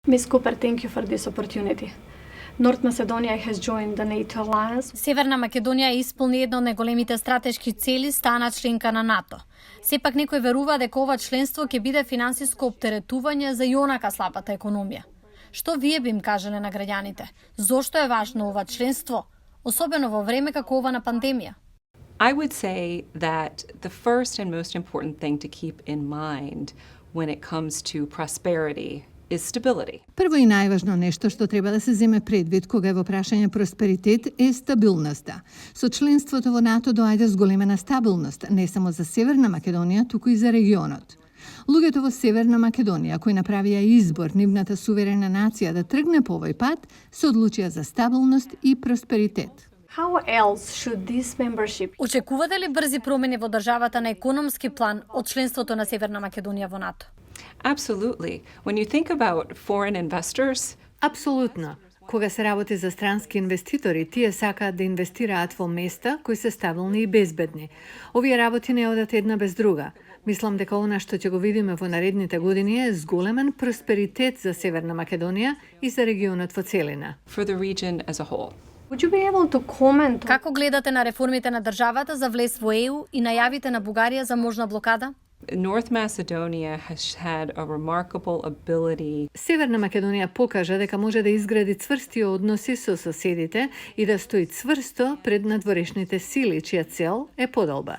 Ms. Cooper, thank you for this opportunity. North Macedonia has joined the NATO alliance. Северна Македонија исполни една од најголемите стратешки цели, стана членка на НАТО. Сепак некој верува дека ова членство ќе биде финансиско оптеретување за јонака слабата економија. Што вие би им кажале на граѓаните? Зошто е важно ова членство, особено во време како ова на пандемија? I would say that the first and most important thing to keep in mind when it comes to prosperity is stability. Прво и најважно нешто што треба да се земе предвид кога е во прашање просперитет е стабилноста. Со членството во НАТО доаѓа зголемена стабилност, не само за Северна Македонија, туку и за регионот. Луѓето во Северна Македонија, кои направија избор нивната суверена нација да тргне по овој пат, се одлучија за стабилност и просперитет. How else should this membership? Очекувате ли брзи промени во државата на економски план од членството на Северна Македонија во НАТО? Absolutely. When you think about foreign investors, Апсолутно. Кога се работи за странски инвеститори, тие сакаат да инвестираат во места кои се стабилни и безбедни. Овие работи не одат една без друга. Мислам дека она што ќе го видиме во наредните години е зголемен просперитет за Северна Македонија и за регионот во целина. for the region as a whole. Would you be able to comment on Како гледате на реформите на државата за влез во ЕУ и најавите на Бугарија за можна блокада? North Macedonia has had a remarkable ability Северна Македонија покажа дека може да изгради цврсти односи со соседите и да стои цврсто пред надворешните сили, чија цел е подолба.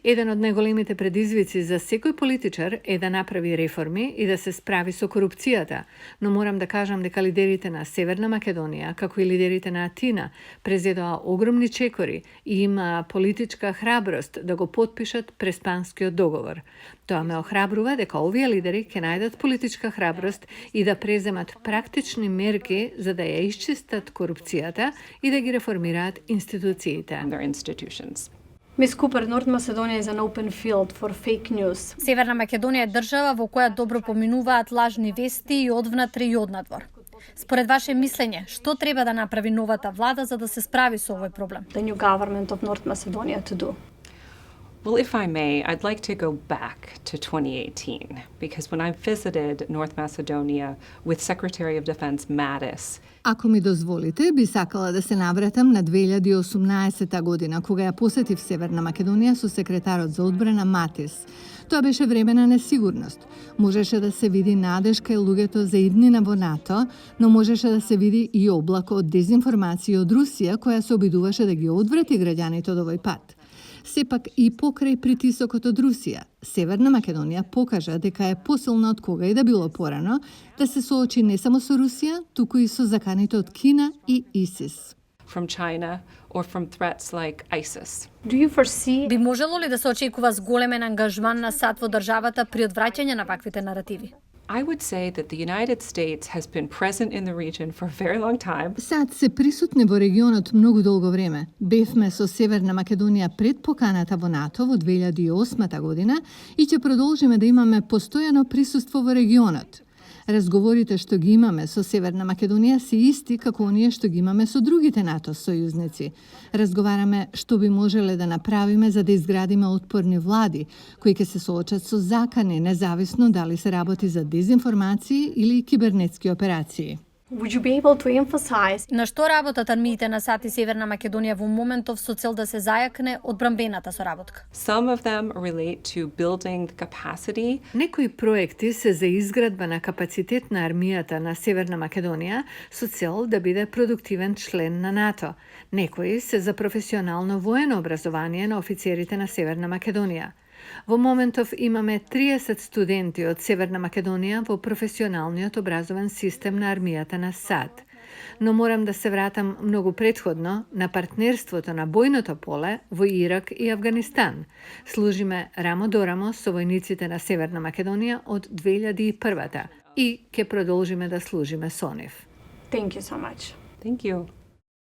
Еден од најголемите предизвици за секој политичар е да направи реформи и да се справи со корупцијата, но морам да кажам дека лидерите на Северна Македонија, како и лидерите на Атина, презедоа огромни чекори и имаа политичка храброст да го потпишат Преспанскиот договор. Тоа ме охрабрува дека овие лидери ќе најдат политичка храброст и да преземат практични мерки за да ја исчистат корупцијата и да ги реформираат институциите. in their institutions. Ms. Cooper, North Macedonia is an open field for fake news. Северна Македонија е држава во која добро поминуваат лажни вести и одвнатре и однадвор. Според ваше мислење, што треба да направи новата влада за да се справи со овој проблем? The new government of North Macedonia to do. Well, if I may, I'd like to go back to 2018 because when I visited North Macedonia with Secretary of Defense Mattis, Ако ми дозволите, би сакала да се навратам на 2018 година, кога ја посетив Северна Македонија со секретарот за одбрана Матис. Тоа беше време на несигурност. Можеше да се види надеж кај луѓето за иднина во НАТО, но можеше да се види и облако од дезинформација од Русија, која се обидуваше да ги одврати граѓаните од овој пат. Сепак и покрај притисокот од Русија, Северна Македонија покажа дека е посилна од кога и да било порано да се соочи не само со Русија, туку и со заканите од Кина и ИСИС. from China or from threats like ISIS. Do you foresee Би можело ли да се очекува зголемен ангажман на САД во државата при одвраќање на ваквите наративи? I would say that the United States has been present in the region for a very long time. САД се присутни во регионот многу долго време. Бевме со Северна Македонија пред поканата во НАТО во 2008 година и ќе продолжиме да имаме постојано присуство во регионот. Разговорите што ги имаме со Северна Македонија се исти како оние што ги имаме со другите НАТО сојузници. Разговараме што би можеле да направиме за да изградиме отпорни влади, кои ќе се соочат со закани, независно дали се работи за дезинформации или кибернетски операции. would you be able to emphasize На што работат армиите на САД и Северна Македонија во моментов со цел да се зајакне одбрамбената соработка? Some of them relate to building the capacity Некои проекти се за изградба на капацитет на армијата на Северна Македонија со цел да биде продуктивен член на НАТО. Некои се за професионално воено образование на офицерите на Северна Македонија. Во моментов имаме 30 студенти од Северна Македонија во професионалниот образовен систем на армијата на САД. Но морам да се вратам многу предходно на партнерството на бојното поле во Ирак и Авганистан. Служиме рамо до рамо со војниците на Северна Македонија од 2001 и ќе продолжиме да служиме со нив. Thank you so much. Thank you.